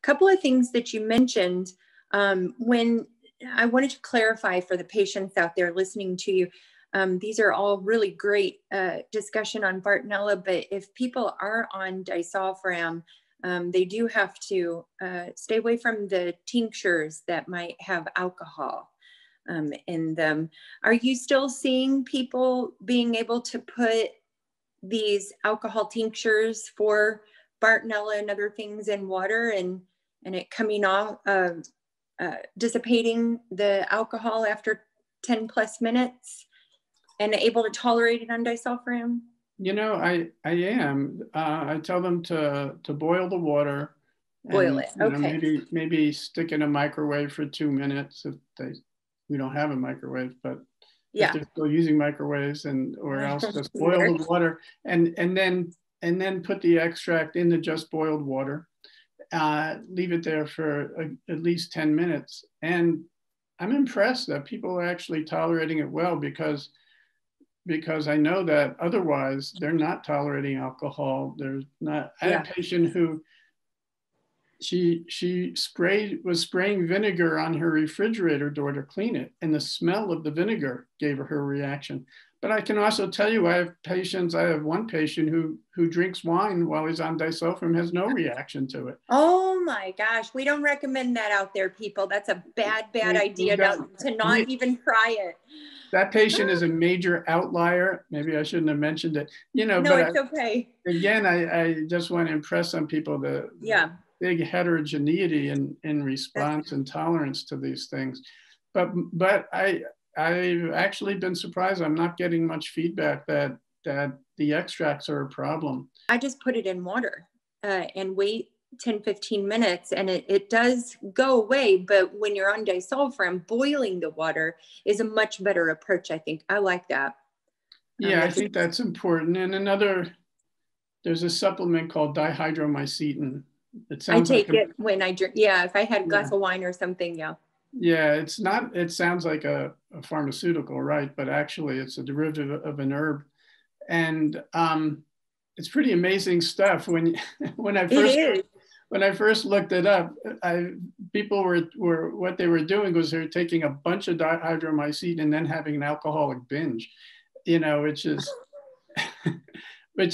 couple of things that you mentioned, when I wanted to clarify for the patients out there listening to you, these are all really great discussion on Bartonella, but if people are on disulfiram, they do have to stay away from the tinctures that might have alcohol in them. Are you still seeing people being able to put these alcohol tinctures for Bartonella and other things in water and it coming off, dissipating the alcohol after 10 plus minutes and able to tolerate it on disulfiram? You know, I am. I tell them to boil the water. Boil it. Okay. Maybe stick in a microwave for 2 minutes if we don't have a microwave, but yeah, if they're still using microwaves, or else just boil the water and then put the extract in the just boiled water. Leave it there for at least 10 minutes. And I'm impressed that people are actually tolerating it well because I know that otherwise they're not tolerating alcohol. There's not. I had a patient who she was spraying vinegar on her refrigerator door to clean it, and the smell of the vinegar gave her a reaction. But I can also tell you, I have one patient who drinks wine while he's on disulfiram, has no reaction to it. Oh my gosh, we don't recommend that out there, people. That's a bad idea to not even try it. That patient is a major outlier. Maybe I shouldn't have mentioned it. No, but it's okay. Again, I just want to impress on people the big heterogeneity in response and tolerance to these things. But I've actually been surprised. I'm not getting much feedback that the extracts are a problem. I just put it in water and wait 10, 15 minutes and it does go away. But when you're on disulfiram, boiling the water is a much better approach, I think. I like that. Yeah, I think that's important. And there's a supplement called dihydromycetin. I take it when I drink. Yeah, if I had a glass of wine or something, Yeah, it sounds like a pharmaceutical, right? But actually it's a derivative of an herb. And it's pretty amazing stuff. When I first looked it up, people were what they were doing was they're taking a bunch of dihydromycetin and then having an alcoholic binge, which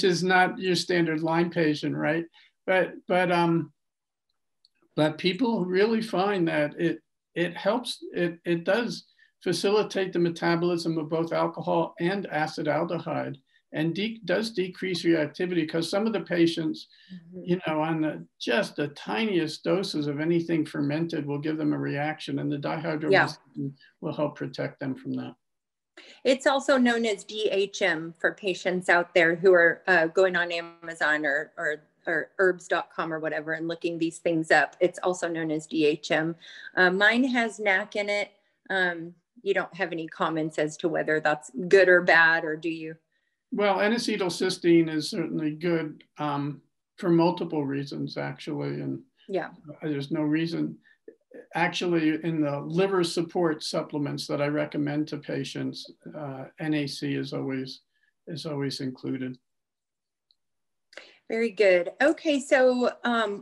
is not your standard Lyme patient, right? But people really find that it helps. It does facilitate the metabolism of both alcohol and acetaldehyde, and does decrease reactivity, because some of the patients, on just the tiniest doses of anything fermented will give them a reaction, and the dihydromycetin will help protect them from that. It's also known as DHM for patients out there who are going on Amazon or herbs.com or whatever and looking these things up. It's also known as DHM. Mine has NAC in it. You don't have any comments as to whether that's good or bad, or do you? Well, N-acetylcysteine is certainly good for multiple reasons, actually. And there's no reason. Actually, in the liver support supplements that I recommend to patients, NAC is always included. Very good. Okay, so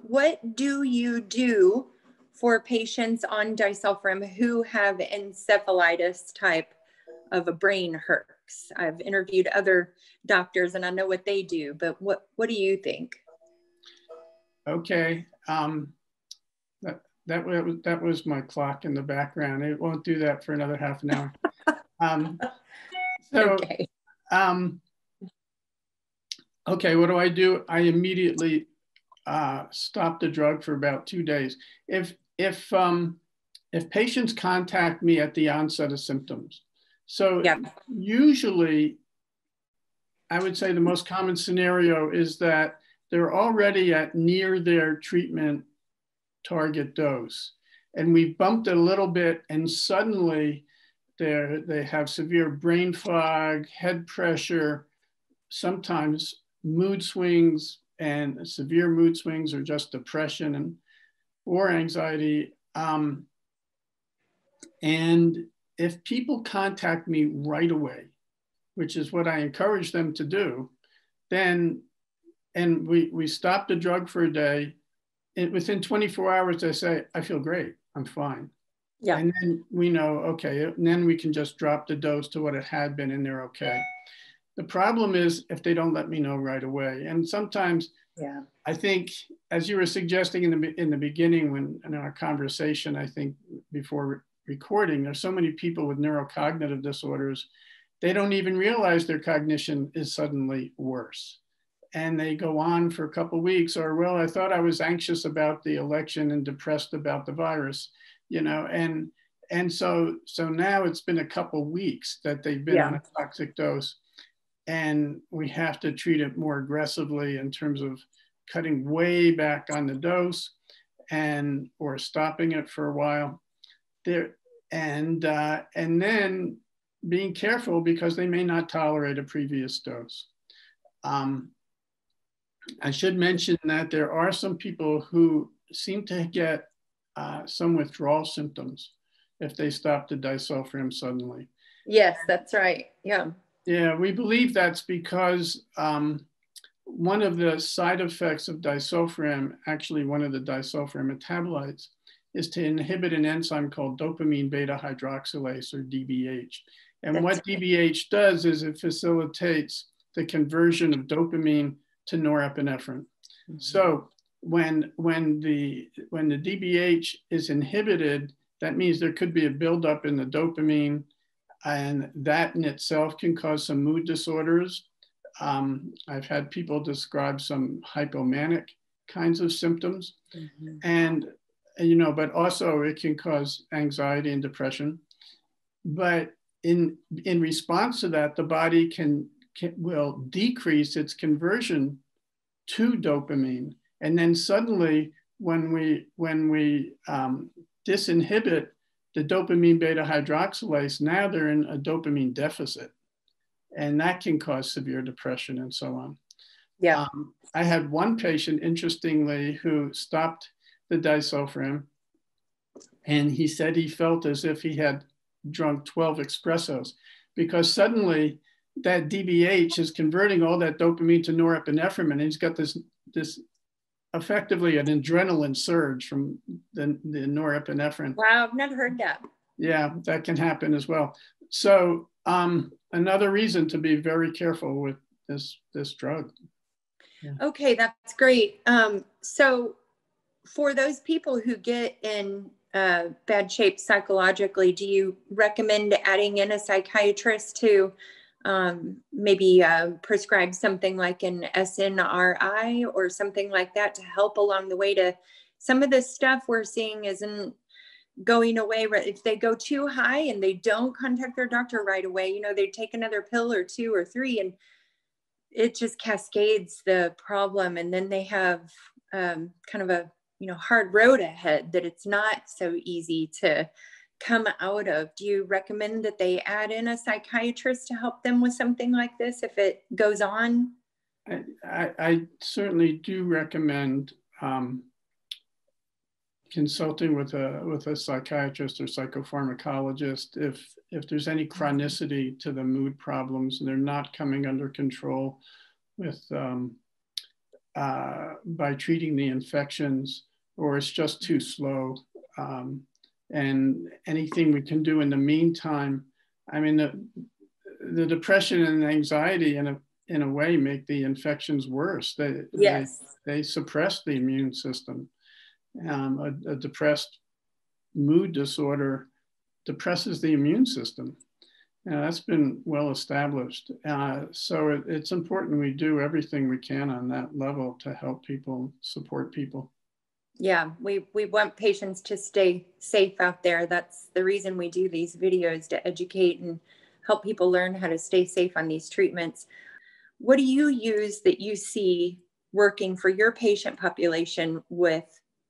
what do you do for patients on disulfiram who have encephalitis type of a brain herx? I've interviewed other doctors and I know what they do, but what do you think? Okay, that was my clock in the background. It won't do that for another half an hour. Okay, what do? I immediately stop the drug for about 2 days. If patients contact me at the onset of symptoms, usually I would say the most common scenario is that they're already at near their treatment target dose, and we've bumped it a little bit, and suddenly they have severe brain fog, head pressure, sometimes mood swings, and severe mood swings, or just depression or anxiety. And if people contact me right away, which is what I encourage them to do, and we stop the drug for a day, within 24 hours, they say, I feel great, I'm fine. Yeah. And then we know, okay, and then we can just drop the dose to what it had been and they're okay. The problem is if they don't let me know right away. And sometimes, yeah, I think, as you were suggesting in the beginning, when in our conversation, I think before recording, there's so many people with neurocognitive disorders, they don't even realize their cognition is suddenly worse. And they go on for a couple of weeks, or, well, I thought I was anxious about the election and depressed about the virus, you know, and so now it's been a couple of weeks that they've been on a toxic dose, and we have to treat it more aggressively in terms of cutting way back on the dose and or stopping it for a while there, and then being careful because they may not tolerate a previous dose. I should mention that there are some people who seem to get some withdrawal symptoms if they stop the disulfiram suddenly. Yes, that's right. Yeah. Yeah, we believe that's because one of the side effects of disulfiram, actually one of the disulfiram metabolites, is to inhibit an enzyme called dopamine beta hydroxylase, or DBH. And what DBH does is it facilitates the conversion of dopamine to norepinephrine. Mm-hmm. So when the DBH is inhibited, that means there could be a buildup in the dopamine, and that in itself can cause some mood disorders. I've had people describe some hypomanic kinds of symptoms, mm-hmm. and you know, but also it can cause anxiety and depression. But in response to that, the body will decrease its conversion to dopamine, and then suddenly, when we disinhibit the dopamine beta hydroxylase, now they're in a dopamine deficit, and that can cause severe depression and so on. Yeah. I had one patient, interestingly, who stopped the disulfiram, and he said he felt as if he had drunk 12 espressos, because suddenly that DBH is converting all that dopamine to norepinephrine, and he's got this effectively an adrenaline surge from the norepinephrine. Wow, I've never heard that. Yeah, that can happen as well. So another reason to be very careful with this drug. Yeah. Okay, that's great. So for those people who get in bad shape psychologically, do you recommend adding in a psychiatrist to maybe prescribe something like an SNRI or something like that to help along the way? To some of this stuff we're seeing isn't going away. If they go too high and they don't contact their doctor right away, you know, they take another pill or two or three, and it just cascades the problem. And then they have kind of a, you know, hard road ahead that it's not so easy to come out of. Do you recommend that they add in a psychiatrist to help them with something like this if it goes on? I certainly do recommend consulting with a psychiatrist or psychopharmacologist if there's any chronicity to the mood problems and they're not coming under control with by treating the infections, or it's just too slow. And anything we can do in the meantime. I mean, the depression and anxiety in a way make the infections worse. They suppress the immune system. A depressed mood disorder depresses the immune system. That's been well established. So it's important we do everything we can on that level to help people, support people. Yeah, we want patients to stay safe out there. That's the reason we do these videos, to educate and help people learn how to stay safe on these treatments. What do you use that you see working for your patient population with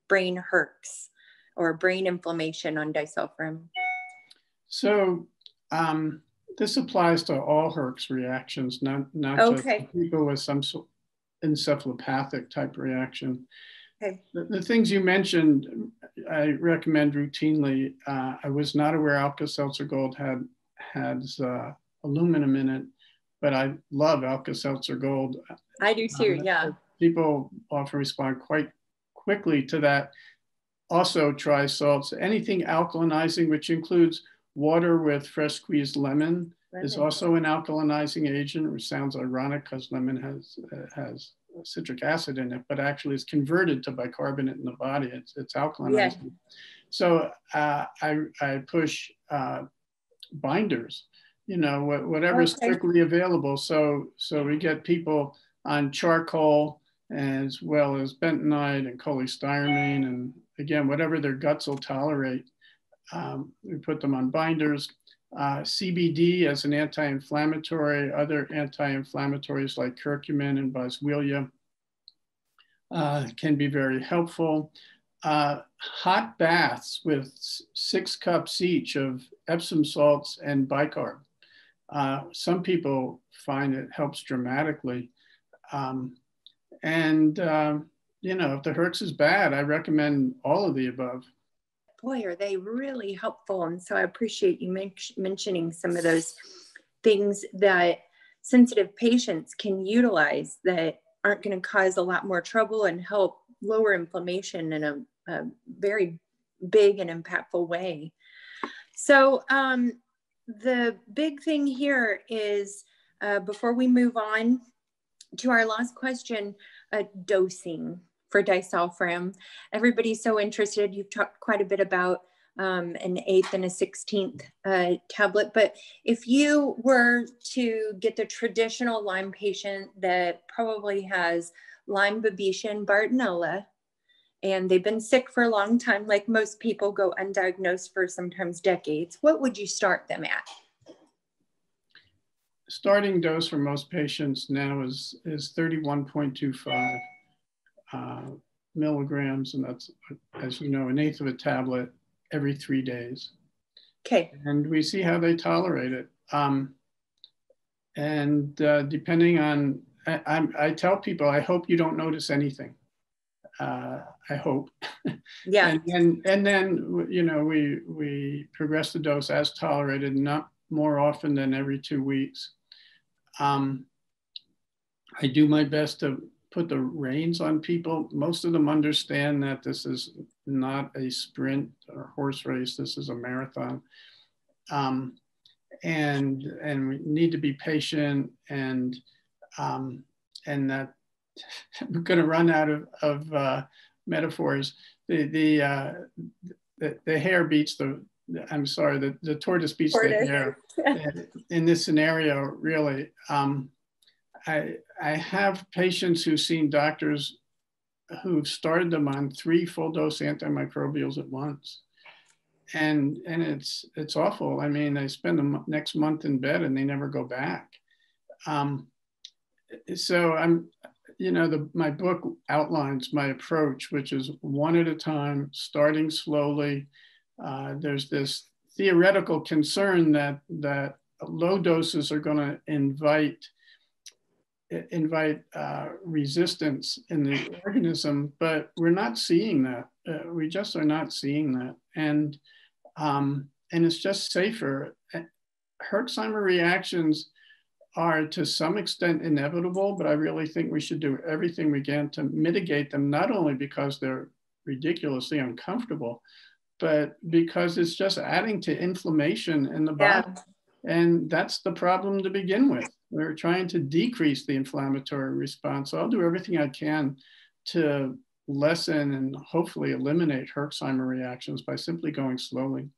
brain herx or brain inflammation on disulfiram? So this applies to all herx reactions, not just people with some encephalopathic type reaction. Okay. The things you mentioned, I recommend routinely. I was not aware Alka-Seltzer Gold has aluminum in it, but I love Alka-Seltzer Gold. I do too, yeah. People often respond quite quickly to that. Also try salts. Anything alkalinizing, which includes water with fresh squeezed lemon, is also an alkalinizing agent, which sounds ironic because lemon has citric acid in it, but actually is converted to bicarbonate in the body. It's alkalinizing. Yeah. So I push binders, you know, whatever's quickly available. So we get people on charcoal as well as bentonite and cholestyramine, and again, whatever their guts will tolerate. We put them on binders. CBD as an anti-inflammatory, other anti-inflammatories like curcumin and boswellia can be very helpful. Hot baths with 6 cups each of Epsom salts and bicarb. Some people find it helps dramatically. You know, if the herx is bad, I recommend all of the above. Boy, are they really helpful. And so I appreciate you mentioning some of those things that sensitive patients can utilize that aren't going to cause a lot more trouble and help lower inflammation in a very big and impactful way. So the big thing here is, before we move on to our last question, dosing for disulfiram. Everybody's so interested. You've talked quite a bit about an 8th and a 16th tablet, but if you were to get the traditional Lyme patient that probably has Lyme, Babesia, and Bartonella, and they've been sick for a long time, like most people go undiagnosed for sometimes decades, what would you start them at? Starting dose for most patients now is 31.25 milligrams, and that's, as you know, 1/8 of a tablet every 3 days. Okay. And we see how they tolerate it. Depending on, I tell people, I hope you don't notice anything. I hope. Yeah. and then you know, we progress the dose as tolerated, not more often than every 2 weeks. I do my best to put the reins on people. Most of them understand that this is not a sprint or horse race. This is a marathon. And we need to be patient, and that we're going to run out of metaphors. The hare beats the, I'm sorry, the tortoise beats the hare in this scenario, really. I have patients who've seen doctors who've started them on 3 full dose antimicrobials at once. And it's awful. I mean, they spend the next month in bed and they never go back. So you know, my book outlines my approach, which is 1 at a time, starting slowly. There's this theoretical concern that low doses are going to invite resistance in the organism, but we're not seeing that. We just are not seeing that, and it's just safer. Herxheimer reactions are to some extent inevitable, but I really think we should do everything we can to mitigate them, not only because they're ridiculously uncomfortable, but because it's just adding to inflammation in the body. And that's the problem to begin with. We're trying to decrease the inflammatory response. So I'll do everything I can to lessen and hopefully eliminate Herxheimer reactions by simply going slowly.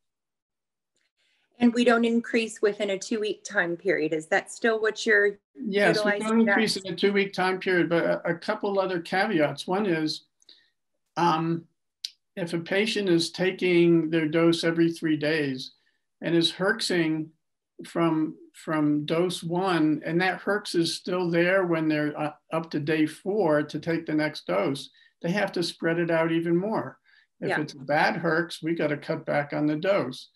And we don't increase within a 2-week time period. Is that still what you're Yes, we don't increase in a 2-week time period, but a couple other caveats. One is, if a patient is taking their dose every 3 days and is herxing from dose 1, and that herx is still there when they're up to day 4 to take the next dose, they have to spread it out even more. If it's a bad herx, we got to cut back on the dose.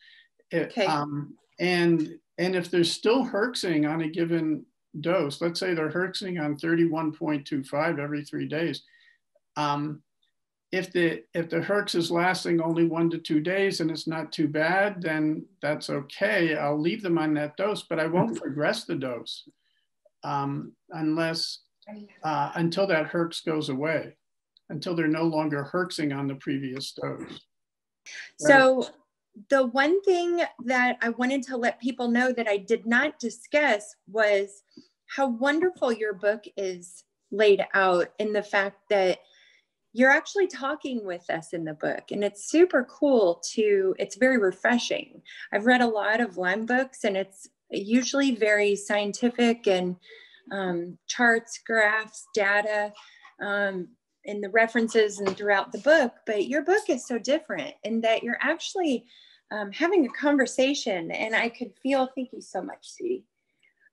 And if they're still herxing on a given dose, let's say they're herxing on 31.25 every 3 days, if the herx is lasting only 1 to 2 days and it's not too bad, then that's okay. I'll leave them on that dose, but I won't progress the dose until that herx goes away. until they're no longer herxing on the previous dose. So the one thing that I wanted to let people know that I did not discuss was how wonderful your book is laid out, in the fact that you're actually talking with us in the book. And it's super cool it's very refreshing. I've read a lot of Lyme books, and it's usually very scientific and charts, graphs, data, in the references and throughout the book. But your book is so different in that you're actually having a conversation. And I could feel, thank you so much, Sudie.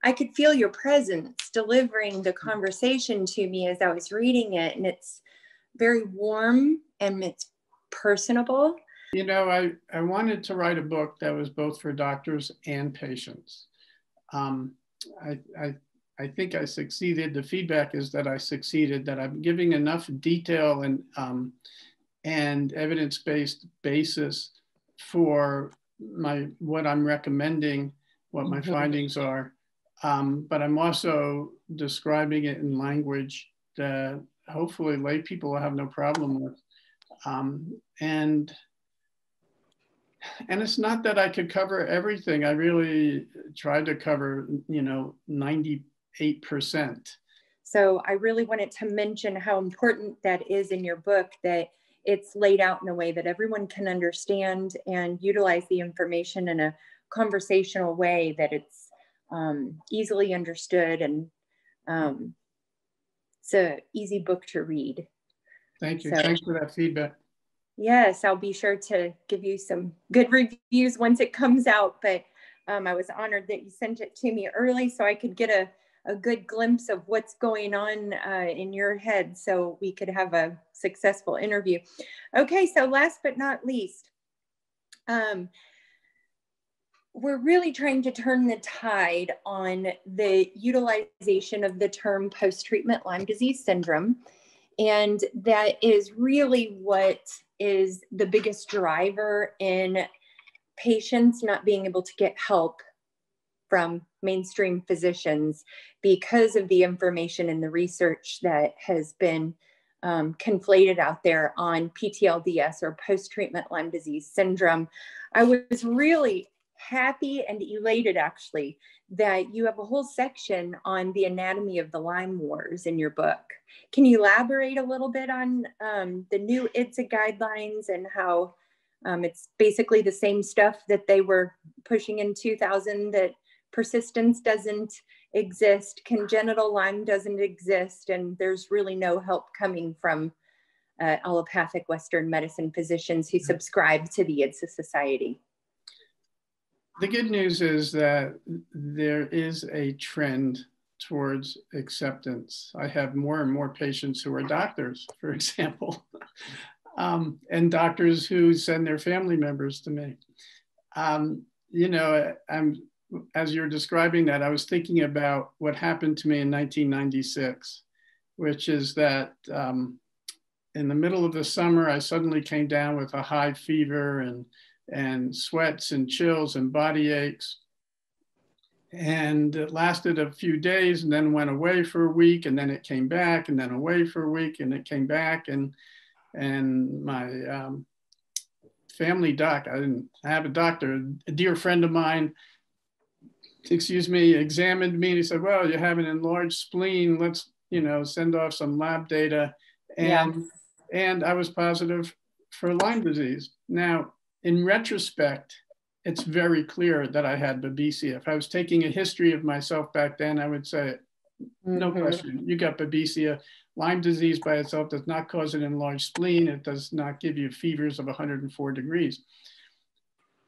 I could feel your presence delivering the conversation to me as I was reading it. And it's very warm and it's personable. You know, I wanted to write a book that was both for doctors and patients. I think I succeeded. The feedback is that I succeeded, that I'm giving enough detail and evidence-based basis for what I'm recommending, what my findings are. But I'm also describing it in language that hopefully lay people will have no problem with. And it's not that I could cover everything. I really tried to cover, 98%. So I really wanted to mention how important that is in your book, that it's laid out in a way that everyone can understand and utilize the information in a conversational way, that it's easily understood, and it's an easy book to read. Thank you. So, thanks for that feedback. Yes, I'll be sure to give you some good reviews once it comes out. But I was honored that you sent it to me early so I could get a good glimpse of what's going on in your head, so we could have a successful interview. Okay, so last but not least, we're really trying to turn the tide on the utilization of the term post-treatment Lyme disease syndrome. And that is really what is the biggest driver in patients not being able to get help from mainstream physicians, because of the information and the research that has been conflated out there on PTLDS, or post-treatment Lyme disease syndrome. I was really happy and elated, actually, that you have a whole section on the anatomy of the Lyme wars in your book. Can you elaborate a little bit on the new IDSA guidelines and how it's basically the same stuff that they were pushing in 2000, that persistence doesn't exist, congenital Lyme doesn't exist, and there's really no help coming from allopathic Western medicine physicians who subscribe to the IDSA Society? The good news is that there is a trend towards acceptance. I have more and more patients who are doctors, for example, and doctors who send their family members to me. As you're describing that, I was thinking about what happened to me in 1996, which is that in the middle of the summer, I suddenly came down with a high fever and sweats and chills and body aches. And it lasted a few days and then went away for a week, and then it came back, and then away for a week, and it came back. And my family doc, I didn't have a doctor, a dear friend of mine, examined me, and he said, well, you have an enlarged spleen. Let's, send off some lab data. And I was positive for Lyme disease. Now, in retrospect, it's very clear that I had Babesia. If I was taking a history of myself back then, I would say, no question, you got Babesia. Lyme disease by itself does not cause an enlarged spleen. It does not give you fevers of 104 degrees.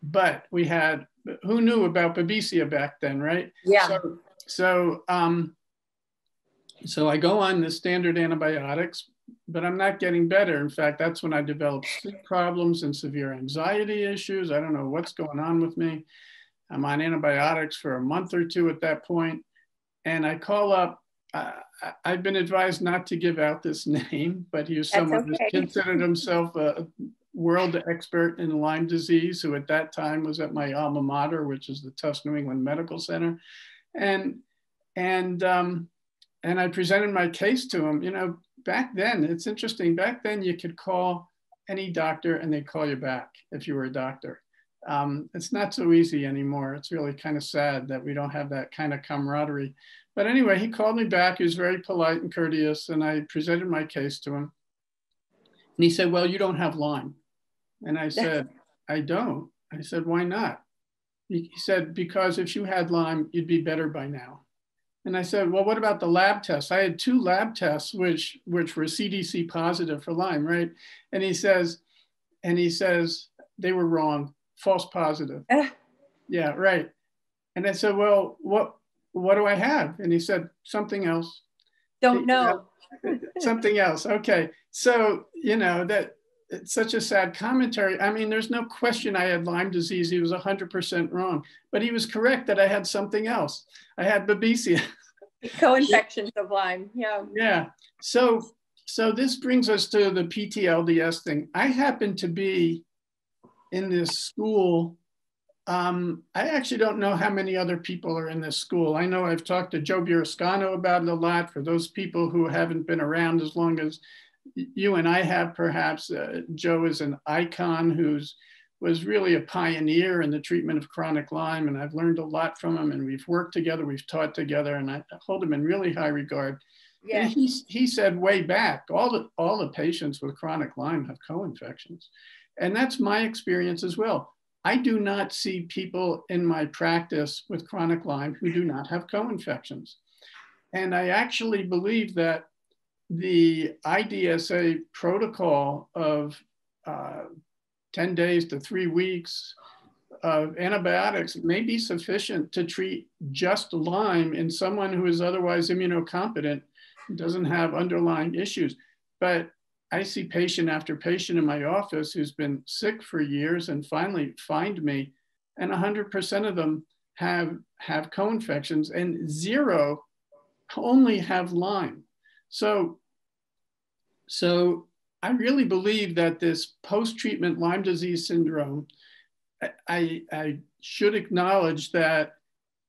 But we had, who knew about Babesia back then, right? Yeah. So I go on the standard antibiotics, but I'm not getting better. In fact, that's when I developed sleep problems and severe anxiety issues. I don't know what's going on with me. I'm on antibiotics for a month or two at that point. And I call up, I've been advised not to give out this name, but he was someone who considered himself a world expert in Lyme disease, who at that time was at my alma mater, which is the Tufts New England Medical Center. And I presented my case to him. back then, it's interesting, back then you could call any doctor and they'd call you back if you were a doctor. It's not so easy anymore. It's really kind of sad that we don't have that kind of camaraderie. But anyway, he called me back. He was very polite and courteous, and I presented my case to him. And he said, well, you don't have Lyme. And I said, I don't. I said, why not? He said, because if you had Lyme, you'd be better by now. And I said, well, what about the lab tests? I had 2 lab tests, which were CDC positive for Lyme, right? And he says, they were wrong, false positive. Yeah, right. And I said, well, what do I have? And he said, something else. Don't know. Something else. Okay. So, you know, that it's such a sad commentary. I mean, there's no question I had Lyme disease. He was 100% wrong, but he was correct that I had something else. I had Babesia. Co-infections of Lyme. Yeah. Yeah. So this brings us to the PTLDS thing. I happen to be in this school. I actually don't know how many other people are in this school. I know I've talked to Joe Burrascano about it a lot. For those people who haven't been around as long as you and I have, perhaps, Joe is an icon was really a pioneer in the treatment of chronic Lyme, and I've learned a lot from him, and we've worked together, we've taught together, and I hold him in really high regard. Yeah. And he said way back, all the patients with chronic Lyme have co-infections. And that's my experience as well. I do not see people in my practice with chronic Lyme who do not have co-infections. And I actually believe that the IDSA protocol of 10 days to 3 weeks of antibiotics may be sufficient to treat just Lyme in someone who is otherwise immunocompetent, doesn't have underlying issues. But I see patient after patient in my office who's been sick for years and finally find me, and 100% of them have co-infections and 0 only have Lyme. So I really believe that this post-treatment Lyme disease syndrome, I should acknowledge that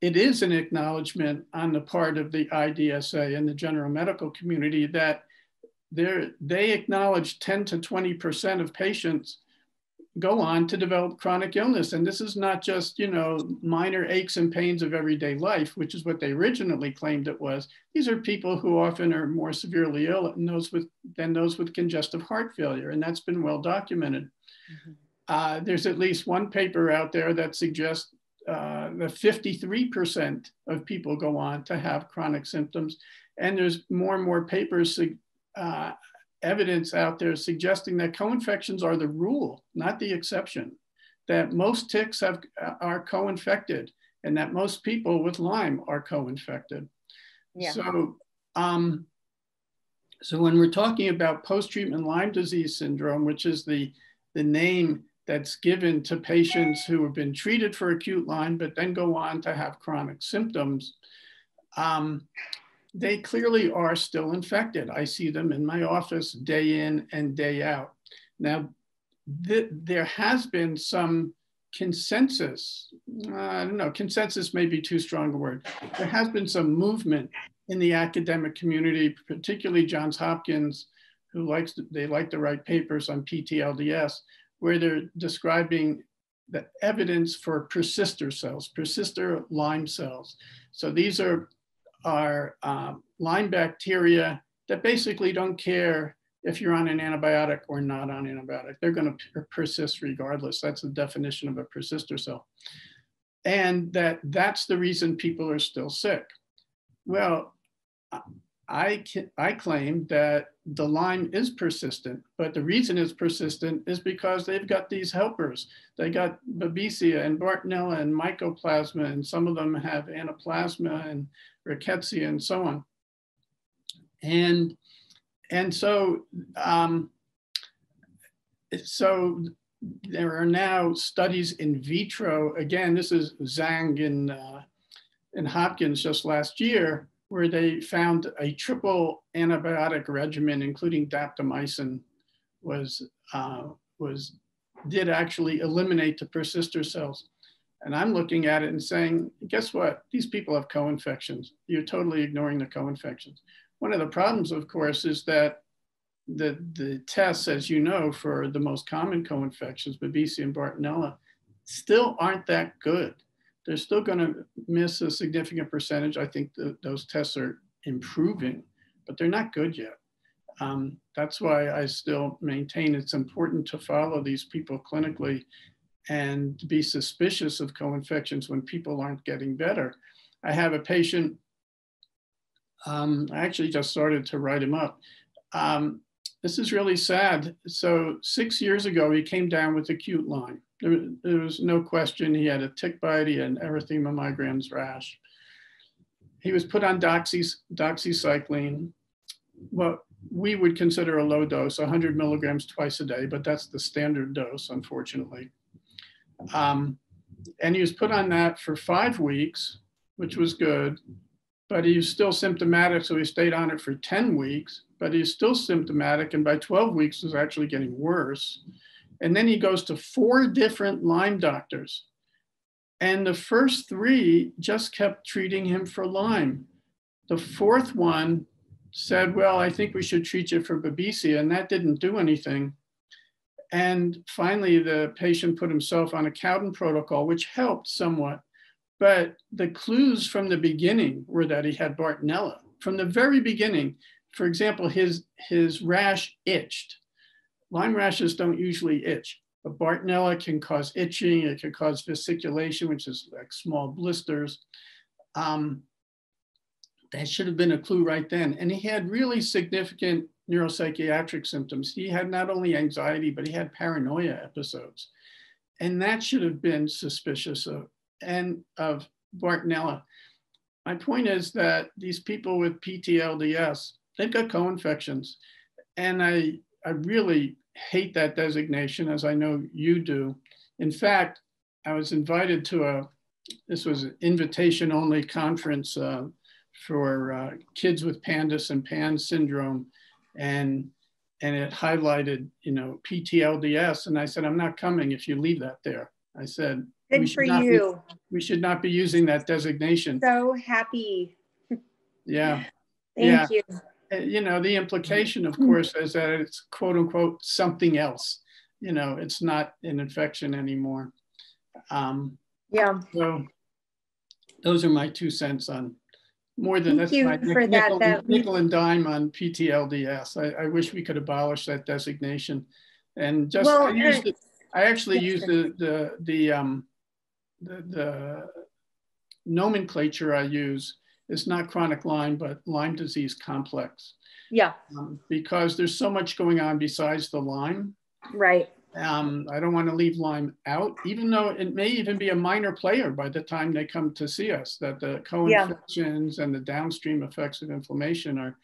it is an acknowledgement on the part of the IDSA and the general medical community that they acknowledge 10 to 20% of patients go on to develop chronic illness. And this is not just, you know, minor aches and pains of everyday life, which is what they originally claimed it was. These are people who often are more severely ill than those with congestive heart failure. And that's been well documented. Mm-hmm. There's at least one paper out there that suggests that 53% of people go on to have chronic symptoms. And there's more and more papers evidence out there suggesting that co-infections are the rule, not the exception, that most ticks are co-infected and that most people with Lyme are co-infected. Yeah. So when we're talking about post-treatment Lyme disease syndrome, which is the name that's given to patients who have been treated for acute Lyme, but then go on to have chronic symptoms, they clearly are still infected. I see them in my office day in and day out. Now, there has been some consensus, I don't know, consensus may be too strong a word. There has been some movement in the academic community, particularly Johns Hopkins, they like to write papers on PTLDS, where they're describing the evidence for persister cells, persister Lyme cells. So these are Lyme bacteria that basically don't care if you're on an antibiotic or not on antibiotic. They're going to persist regardless. That's the definition of a persister cell. And that's the reason people are still sick. Well, I claim that the Lyme is persistent, but the reason it's persistent is because they've got these helpers. They got Babesia and Bartonella and Mycoplasma, and some of them have Anaplasma and Rickettsia and so on. And so there are now studies in vitro. Again, this is Zhang in Hopkins just last year, where they found a triple antibiotic regimen, including daptomycin, did actually eliminate the persister cells. And I'm looking at it and saying, guess what? These people have co-infections. You're totally ignoring the co-infections. One of the problems, of course, is that the tests, as you know, for the most common co-infections, Babesia and Bartonella, still aren't that good. They're still going to miss a significant percentage. I think those tests are improving, but they're not good yet. That's why I still maintain it's important to follow these people clinically and to be suspicious of co-infections when people aren't getting better. I have a patient, I actually just started to write him up. This is really sad. So 6 years ago, he came down with acute Lyme. There was no question. He had a tick bite, he had erythema migrans rash. He was put on doxycycline, what we would consider a low dose, 100 milligrams twice a day, but that's the standard dose, unfortunately. And he was put on that for 5 weeks, which was good, but he was still symptomatic, so he stayed on it for 10 weeks, but he's still symptomatic, and by 12 weeks was actually getting worse. And then he goes to 4 different Lyme doctors. And the first 3 just kept treating him for Lyme. The 4th one said, well, I think we should treat you for Babesia, and that didn't do anything. And finally, the patient put himself on a Cowden protocol, which helped somewhat. But the clues from the beginning were that he had Bartonella. From the very beginning, for example, his rash itched. Lyme rashes don't usually itch, but Bartonella can cause itching. It can cause vesiculation, which is like small blisters. That should have been a clue right then. And he had really significant neuropsychiatric symptoms. He had not only anxiety, but he had paranoia episodes. And that should have been suspicious of Bartonella. My point is that these people with PTLDS, they've got co-infections. And I really hate that designation, as I know you do. In fact, I was invited to this was an invitation-only conference for kids with PANDAS and PANS syndrome, and it highlighted, PTLDS, and I said, I'm not coming if you leave that there. I said, good for you. We should not be using that designation. So happy. Yeah. Thank you. The implication, of course, is that it's quote unquote something else. It's not an infection anymore. Yeah. So those are my 2 cents on more than Thank you for nickel and dime on PTLDS. I wish we could abolish that designation. And just I actually used the nomenclature I use is not chronic Lyme, but Lyme disease complex. Yeah. Because there's so much going on besides the Lyme. Right. I don't want to leave Lyme out, even though it may even be a minor player by the time they come to see us, that the co-infections and the downstream effects of inflammation are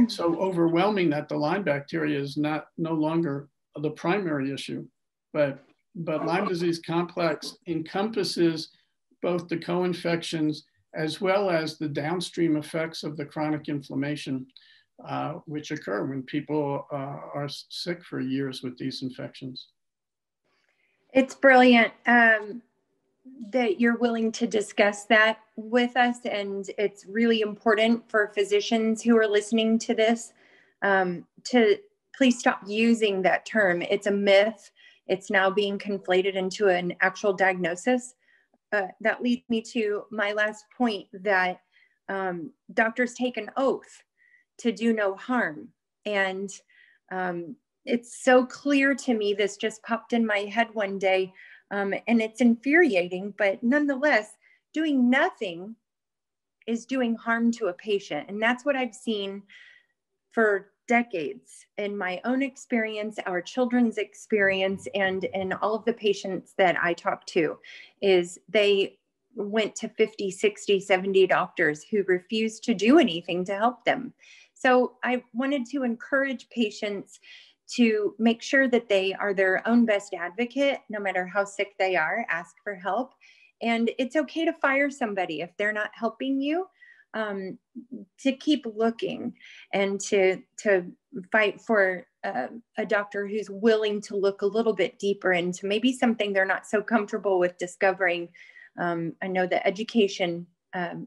so overwhelming that the Lyme bacteria is no longer the primary issue. But Lyme disease complex encompasses both the co-infections as well as the downstream effects of the chronic inflammation, which occur when people are sick for years with these infections. It's brilliant that you're willing to discuss that with us. And it's really important for physicians who are listening to this to please stop using that term. It's a myth. It's now being conflated into an actual diagnosis. That leads me to my last point, that doctors take an oath to do no harm. And it's so clear to me, this just popped in my head one day, and it's infuriating, but nonetheless, doing nothing is doing harm to a patient. And that's what I've seen for decades in my own experience, our children's experience, and all of the patients that I talk to, is they went to 50, 60, 70 doctors who refused to do anything to help them. So I wanted to encourage patients to make sure that they are their own best advocate, no matter how sick they are. Ask for help. And it's okay to fire somebody if they're not helping you, to keep looking and to fight for a doctor who's willing to look a little bit deeper into maybe something they're not so comfortable with discovering. I know that education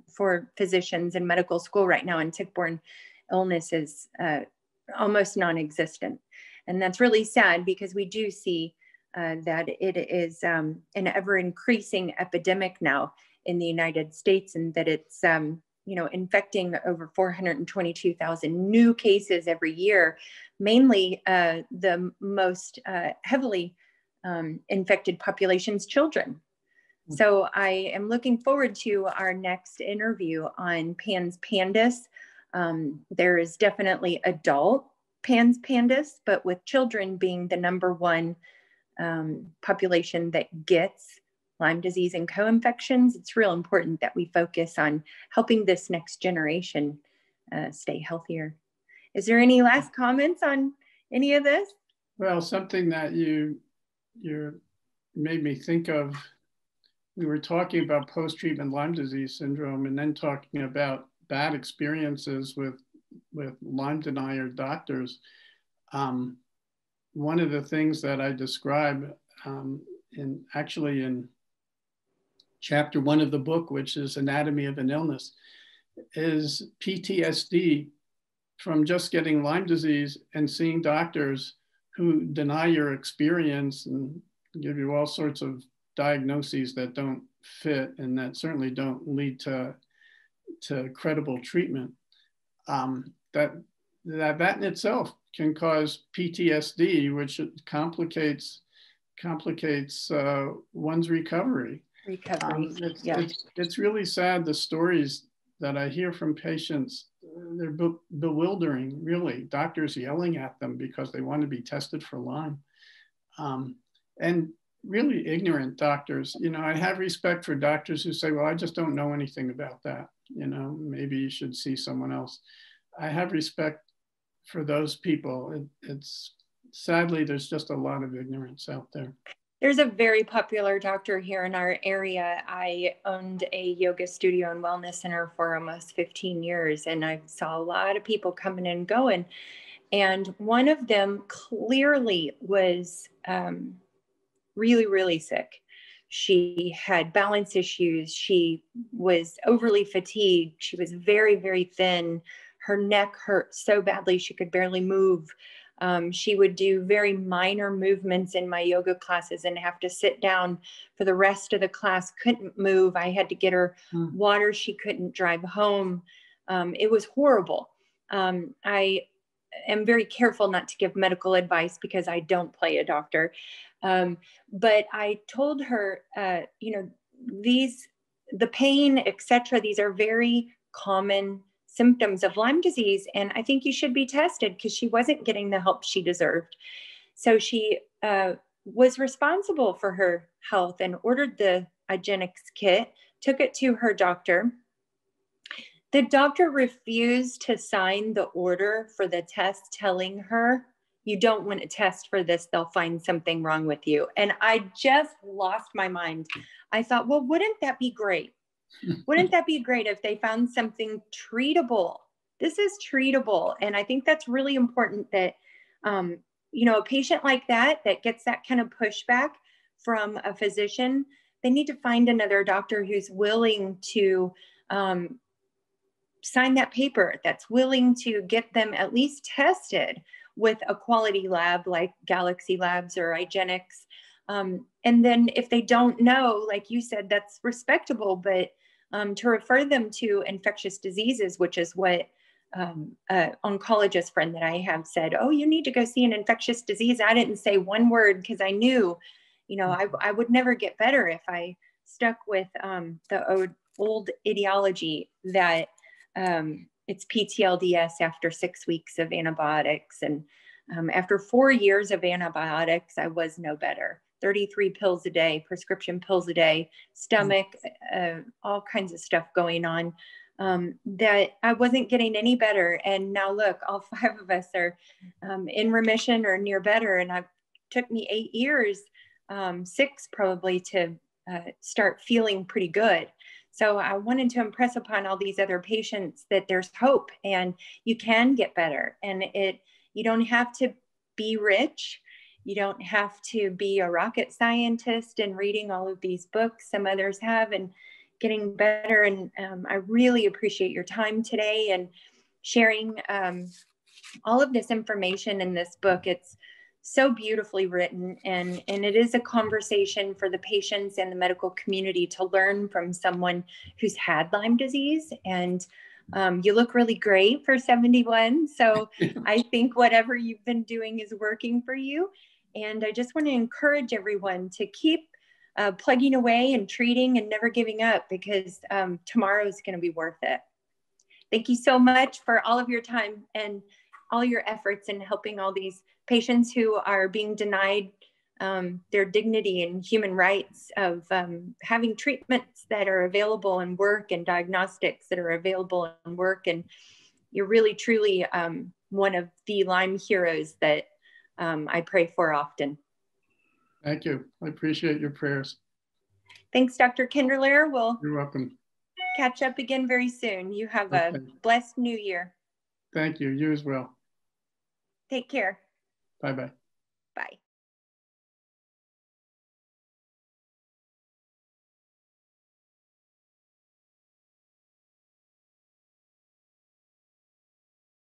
for physicians in medical school right now, and tick-borne illness is almost non-existent. And that's really sad, because we do see that it is an ever-increasing epidemic now in the United States, and that it's infecting over 422,000 new cases every year, mainly the most heavily infected populations, children. So I am looking forward to our next interview on Pans Pandus. There is definitely adult Pans Pandus, but with children being the #1 population that gets Lyme disease and co-infections, it's real important that we focus on helping this next generation stay healthier. Is there any last comments on any of this? Well, something that you made me think of, we were talking about post-treatment Lyme disease syndrome, and then talking about bad experiences with Lyme denier doctors. One of the things that I describe in chapter 1 of the book, which is Anatomy of an Illness, is PTSD from just getting Lyme disease and seeing doctors who deny your experience and give you all sorts of diagnoses that don't fit and that certainly don't lead to credible treatment. That in itself can cause PTSD, which complicates one's recovery. It's really sad, the stories that I hear from patients. They're bewildering, really. Doctors yelling at them because they want to be tested for Lyme. And really ignorant doctors. I have respect for doctors who say, well, I just don't know anything about that. Maybe you should see someone else. I have respect for those people. It's sadly, there's just a lot of ignorance out there. There's a very popular doctor here in our area. I owned a yoga studio and wellness center for almost 15 years, and I saw a lot of people coming and going. And one of them clearly was really, really sick. She had balance issues. She was overly fatigued. She was very, very thin. Her neck hurt so badly she could barely move. She would do very minor movements in my yoga classes and have to sit down for the rest of the class, couldn't move. I had to get her water. She couldn't drive home. It was horrible. I am very careful not to give medical advice because I don't play a doctor. But I told her, the pain, etc., these are very common symptoms of Lyme disease. And I think you should be tested, because she wasn't getting the help she deserved. So she was responsible for her health and ordered the IGeneX kit, took it to her doctor. The doctor refused to sign the order for the test, telling her, you don't want to test for this, they'll find something wrong with you. And I just lost my mind. I thought, well, wouldn't that be great? Wouldn't that be great if they found something treatable? This is treatable. And I think that's really important that, a patient like that gets that kind of pushback from a physician, they need to find another doctor who's willing to sign that paper, that's willing to get them at least tested with a quality lab like Galaxy Labs or IGeneX. And then if they don't know, like you said, that's respectable, but to refer them to infectious diseases, which is what an oncologist friend that I have said, oh, you need to go see an infectious disease. I didn't say one word because I knew, I would never get better if I stuck with the old ideology that it's PTLDS after 6 weeks of antibiotics. And after 4 years of antibiotics, I was no better. 33 pills a day, prescription pills a day, stomach, all kinds of stuff going on, that I wasn't getting any better. And now look, all 5 of us are in remission or near better. And it took me 8 years, 6 probably, to start feeling pretty good. So I wanted to impress upon all these other patients that there's hope and you can get better. And you don't have to be rich. You don't have to be a rocket scientist and reading all of these books some others have. And getting better. And I really appreciate your time today and sharing all of this information in this book. It's so beautifully written, and it is a conversation for the patients and the medical community to learn from someone who's had Lyme disease. And you look really great for 71. So I think whatever you've been doing is working for you. And I just want to encourage everyone to keep plugging away and treating and never giving up, because tomorrow is going to be worth it. Thank you so much for all of your time and all your efforts in helping all these patients who are being denied their dignity and human rights of having treatments that are available in work and diagnostics that are available in work. And you're really, truly one of the Lyme heroes that I pray for often. Thank you. I appreciate your prayers. Thanks, Dr. Kinderler. You're welcome. Catch up again very soon. You have a blessed new year. Thank you. You as well. Take care. Bye-bye. Bye.